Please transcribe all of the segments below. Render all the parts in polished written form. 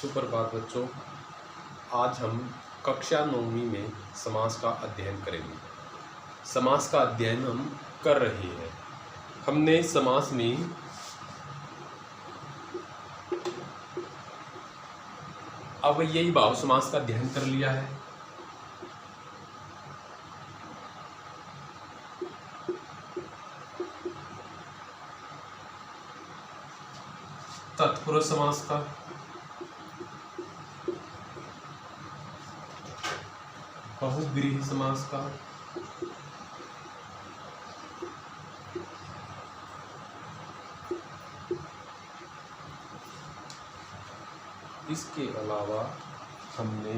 सुप्रभात बच्चों। आज हम कक्षा 9वीं में समास का अध्ययन करेंगे। समास का अध्ययन हम कर रहे हैं। हमने समास में अवययी भाव समास का अध्ययन कर लिया है। तत्पुरुष समास का, बहुव्रीहि समास का, इसके अलावा हमने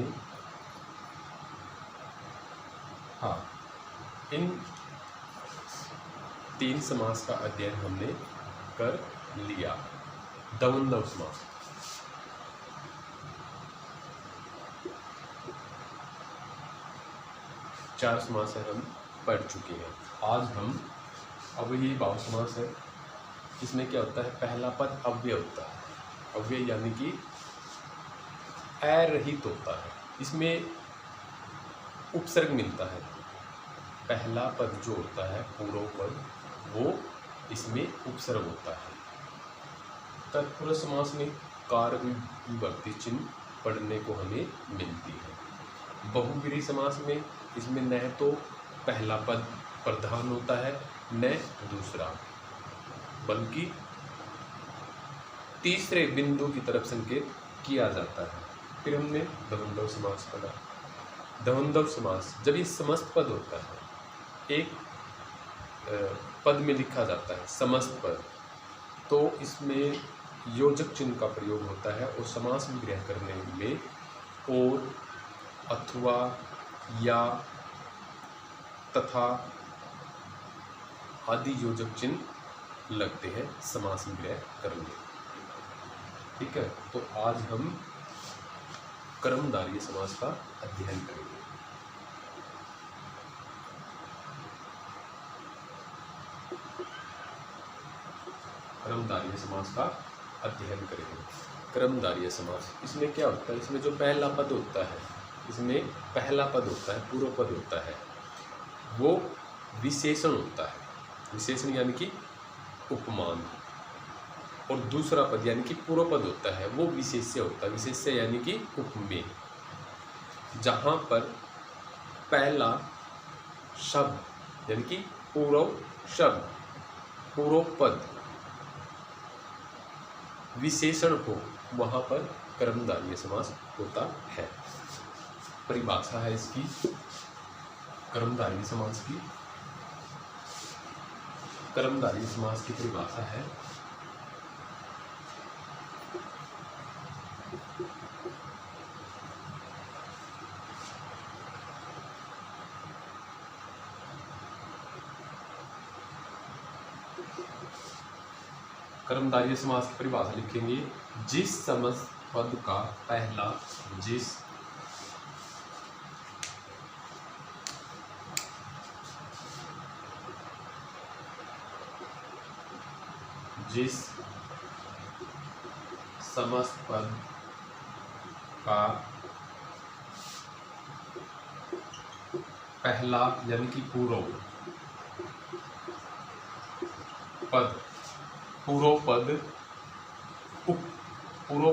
इन 3 समास का अध्ययन हमने कर लिया। द्वंद्व समास, चार समास हम पढ़ चुके हैं। आज हम अवययी भाव समास है। इसमें क्या होता है, पहला पद अव्यय होता है। अव्यय यानी कि अरहित होता है। इसमें उपसर्ग मिलता है। पहला पद जो होता है पूर्व पद, वो इसमें उपसर्ग होता है। तत्पुरुष समास में कार विभक्ति चिन्ह पढ़ने को हमें मिलती है। बहुव्रीहि समास में इसमें न तो पहला पद प्रधान होता है न दूसरा, बल्कि तीसरे बिंदु की तरफ संकेत किया जाता है। फिर हमने द्वंद्व समास पढ़ा। द्वंद्व समास जब ये समस्त पद होता है, एक पद में लिखा जाता है समस्त पद, तो इसमें योजक चिन्ह का प्रयोग होता है और समास विग्रह करने में और, अथवा, या, तथा आदि योजक चिन्ह लगते हैं समास विग्रह करने। ठीक है, तो आज हम कर्मधारय समास का अध्ययन करेंगे। कर्मधारय समास का अध्ययन करेंगे। कर्मधारय समास, इसमें क्या होता है, इसमें जो पहला पद होता है, इसमें पहला पद होता है, पूर्व पद होता है, वो विशेषण होता है। विशेषण यानी कि उपमान। और दूसरा पद यानी कि पूर्व पद होता है, वो विशेष्य होता है। विशेष्य यानी कि उपमेय। जहाँ पर पहला शब्द यानी कि पूर्व शब्द, पूर्व पद विशेषण हो, वहाँ पर कर्मधारय समास होता है। परिभाषा है इसकी कर्मधारय समास की। कर्मधारय समास की परिभाषा है, कर्मधारय समास की परिभाषा लिखेंगे, जिस समस्त पद का पहला जिस समस्त पद का पहला यानी कि पूर्व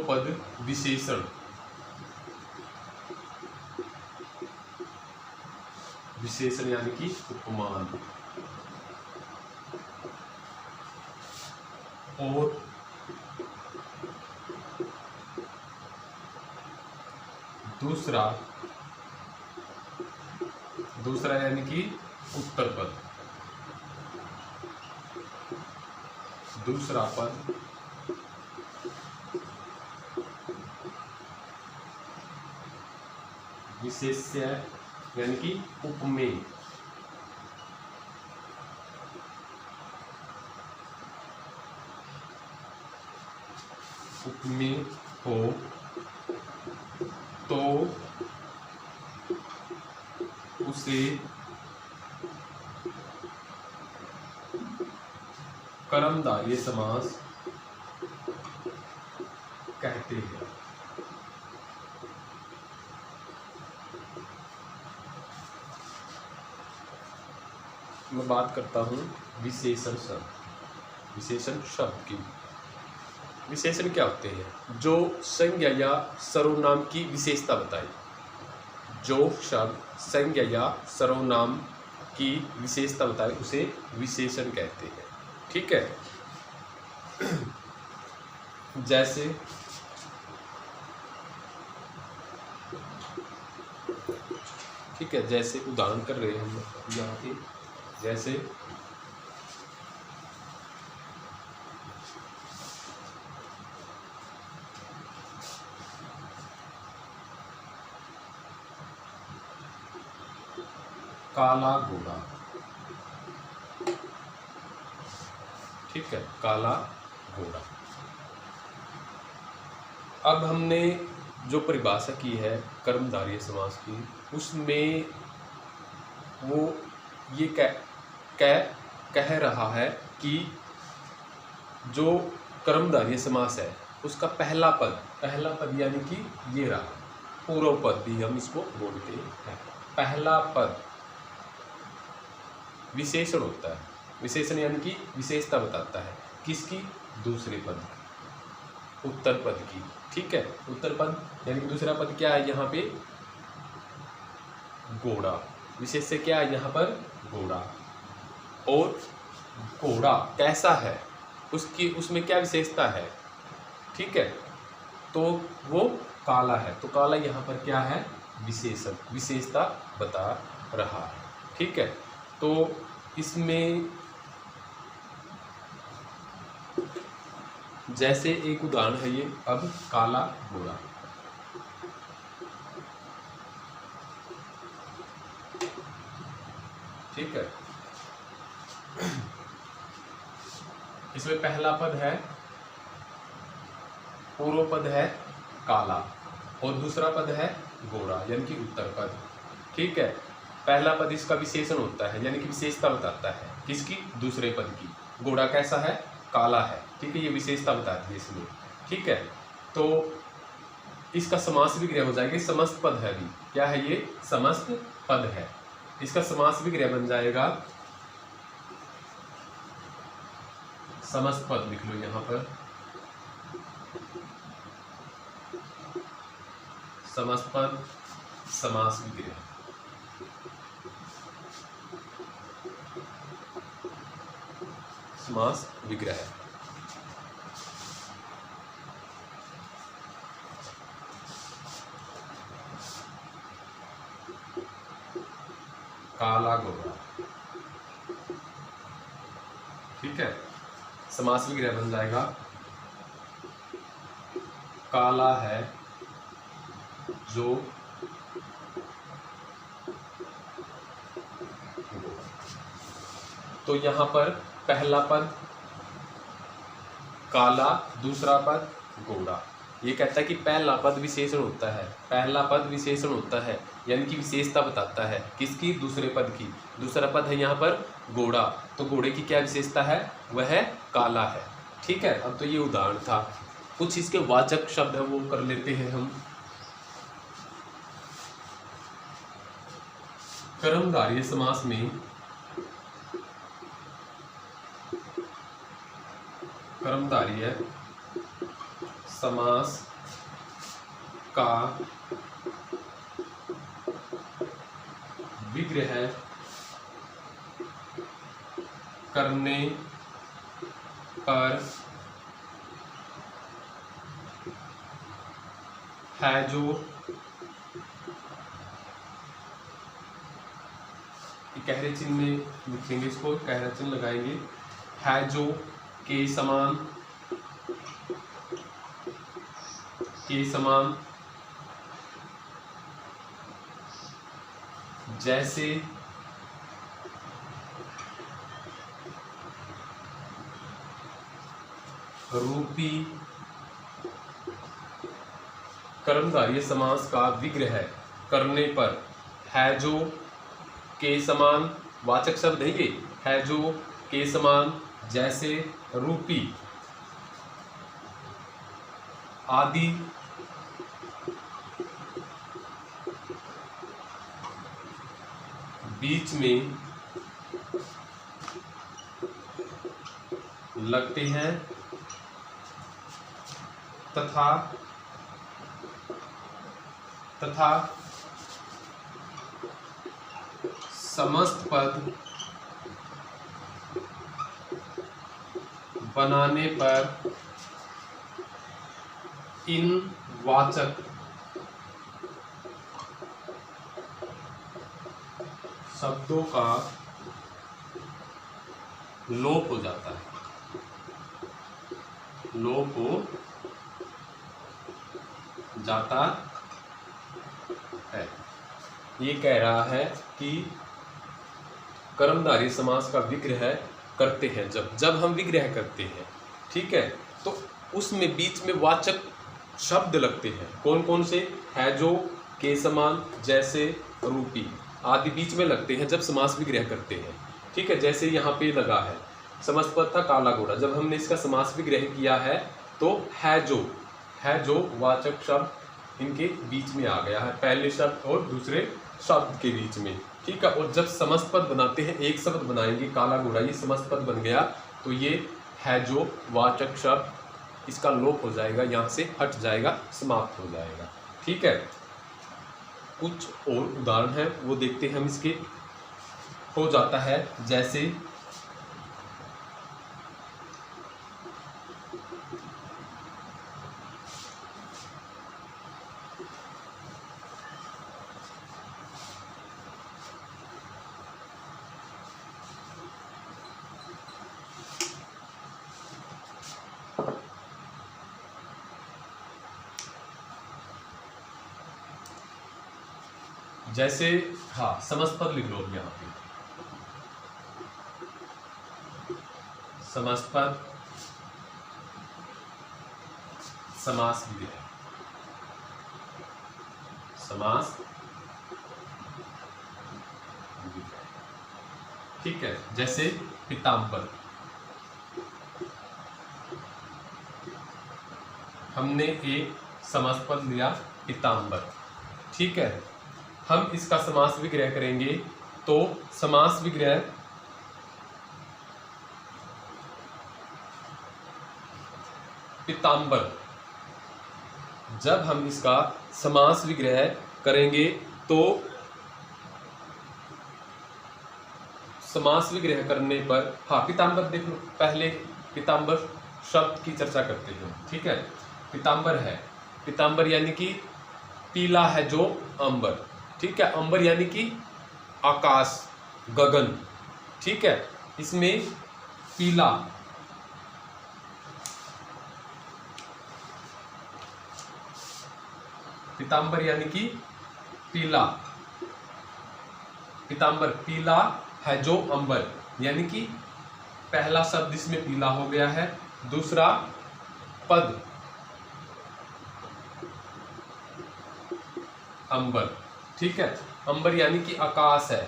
पद विशेषण, विशेषण यानी कि उपमान, और दूसरा यानी कि उत्तर पद, दूसरा पद विशेष्य यानी कि उपमेय, उपमेय हो तो उसे कर्मधारय समास कहते हैं। मैं बात करता हूँ विशेषण शब्द। विशेषण शब्द की विशेषण क्या होते हैं? जो संज्ञा या सर्वनाम की विशेषता बताए। जो शब्द संज्ञा या सर्वनाम की विशेषता बताए उसे विशेषण कहते हैं। ठीक है। जैसे ठीक है, जैसे उदाहरण कर रहे हैं हम यहाँ पे, जैसे काला घोड़ा। ठीक है, काला घोड़ा। अब हमने जो परिभाषा की है कर्मधारय समास की, उसमें वो ये कह रहा है कि जो कर्मधारय समास है उसका पहला पद यानी कि ये रहा, पूर्व पद भी हम इसको बोलते हैं। पहला पद विशेषण होता है। विशेषण यानी कि विशेषता बताता है किसकी? दूसरे पद की, उत्तर पद की। ठीक है, उत्तर पद यानी कि दूसरा पद क्या है यहाँ पे? घोड़ा। विशेष से क्या है यहाँ पर? घोड़ा। और घोड़ा कैसा है, उसमें क्या विशेषता है? ठीक है, तो वो काला है, तो काला यहाँ पर क्या है? विशेषण, विशेषता बता रहा है। ठीक है, तो इसमें जैसे एक उदाहरण है ये, अब काला घोड़ा। ठीक है, इसमें पहला पद है, पूर्व पद है काला और दूसरा पद है घोड़ा यानी कि उत्तर पद। ठीक है, पहला पद इसका विशेषण होता है यानी कि विशेषता बताता है किसकी? दूसरे पद की। घोड़ा कैसा है? काला है। ठीक है, ये विशेषता बताती है इसमें। ठीक है, तो इसका समास विग्रह हो जाएगा, समस्त पद है अभी। क्या है ये? समस्त पद है। इसका समास विग्रह बन जाएगा, समस्त पद लिख लो यहाँ पर, समस्त पद समास विग्रह। समास विग्रह काला घोड़ा। ठीक है, समास विग्रह बन जाएगा, काला है जो तो यहाँ पर पहला पद काला, दूसरा पद घोड़ा। ये कहता है कि पहला पद विशेषण होता है, पहला पद विशेषण होता है यानी कि विशेषता बताता है किसकी? दूसरे पद की। दूसरा पद है यहाँ पर घोड़ा, तो घोड़े की क्या विशेषता है? वह है काला है। ठीक है, अब तो ये उदाहरण था, कुछ इसके वाचक शब्द है वो कर लेते हैं हम। कर्मधारय समास में कर्मधारय समास का विग्रह करने पर है जो कहरे चिन्ह में लिखेंगे, इसको कहरा चिन्ह लगाएंगे, है जो के समान जैसे रूपी कर्मधारय समास का विग्रह करने पर है जो के समान, वाचक शब्द है ये, है जो के समान जैसे रूपी आदि बीच में लगते हैं तथा समस्त पद बनाने पर इन वाचक शब्दों का लोप हो जाता है, लोप हो जाता है। ये कह रहा है कि कर्मधारय समास का विग्रह करते हैं जब हम विग्रह करते हैं, ठीक है, तो उसमें बीच में वाचक शब्द लगते हैं। कौन कौन से? है जो, के समान, जैसे, रूपी आदि बीच में लगते हैं जब समास विग्रह करते हैं, ठीक है। जैसे यहाँ पे लगा है समस्त पद था काला घोड़ा, जब हमने इसका समास विग्रह किया है तो है जो वाचक शब्द इनके बीच में आ गया है, पहले शब्द और दूसरे शब्द के बीच में, ठीक है। और जब समस्त पद बनाते हैं, एक शब्द बनाएंगे काला घोड़ा, ये समस्त पद बन गया, तो ये है जो वाचक शब्द इसका लोप हो जाएगा, यहाँ से हट जाएगा, समाप्त हो जाएगा, ठीक है। कुछ और उदाहरण है वो देखते हैं हम इसके। हो जाता है जैसे हाँ समस्त पद लिख लो यहाँ पे, समस्त पद समास विग्रह, समास विग्रह, ठीक है। जैसे पीताम्बर, हमने एक समास पद लिया पीताम्बर, ठीक है। हम इसका समास विग्रह करेंगे तो समास विग्रह पीताम्बर, जब हम इसका समास विग्रह करेंगे तो समास विग्रह करने पर, हाँ पीताम्बर देख लो, पहले पीताम्बर शब्द की चर्चा करते हैं, ठीक है। पीताम्बर है, पीताम्बर यानी कि पीला है जो अंबर, ठीक है। अंबर यानी कि आकाश, गगन, ठीक है। इसमें पीला, पीताम्बर यानी कि पीला, पीताम्बर पीला है जो अंबर, यानी कि पहला शब्द इसमें पीला हो गया है, दूसरा पद अंबर, ठीक है। अंबर यानी कि आकाश है,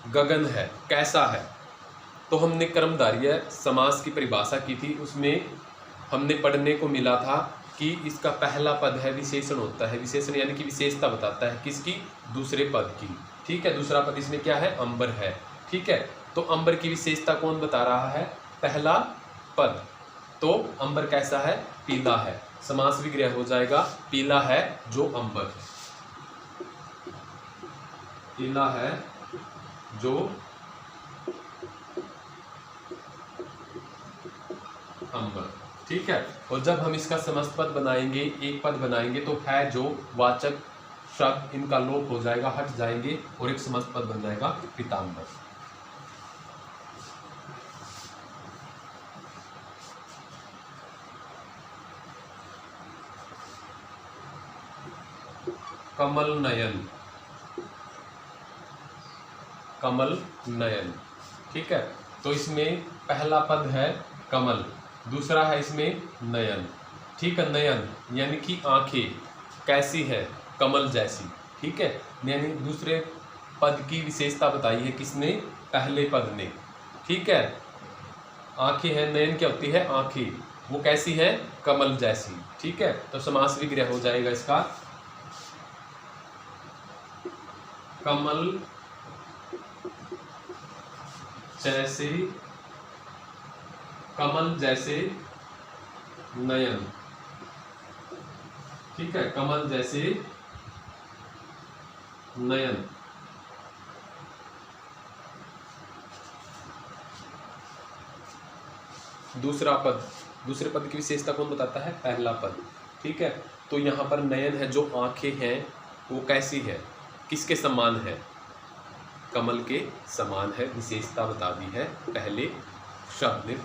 गगन है, कैसा है। तो हमने कर्मधारय समास की परिभाषा की थी, उसमें हमने पढ़ने को मिला था कि इसका पहला पद है विशेषण होता है, विशेषण यानी कि विशेषता बताता है किसकी? दूसरे पद की, ठीक है। दूसरा पद इसमें क्या है? अंबर है, ठीक है। तो अंबर की विशेषता कौन बता रहा है? पहला पद। तो अंबर कैसा है? पीला है, समास विग्रह हो जाएगा पीला है जो अंबर, पीला है जो अंबर, ठीक है। और जब हम इसका समस्त पद बनाएंगे, एक पद बनाएंगे, तो है जो वाचक शब्द इनका लोप हो जाएगा, हट जाएंगे और एक समस्त पद बन जाएगा पीताम्बर। कमल नयन, कमल नयन, ठीक है। तो इसमें पहला पद है कमल, दूसरा है इसमें नयन, ठीक है। नयन यानी कि आंखें, कैसी है? कमल जैसी, ठीक है। यानी दूसरे पद की विशेषता बताई है किसने? पहले पद ने, ठीक है। आंखें हैं, नयन क्या होती है? आंखें, वो कैसी है? कमल जैसी, ठीक है। तो समास विग्रह हो जाएगा इसका कमल जैसे कमल जैसे नयन, ठीक है, कमल जैसे नयन। दूसरा पद, दूसरे पद की विशेषता कौन बताता है? पहला पद, ठीक है। तो यहाँ पर नयन है, जो आंखें हैं वो कैसी है, किसके समान है? कमल के समान है, विशेषता बता दी है पहले शब्द ने।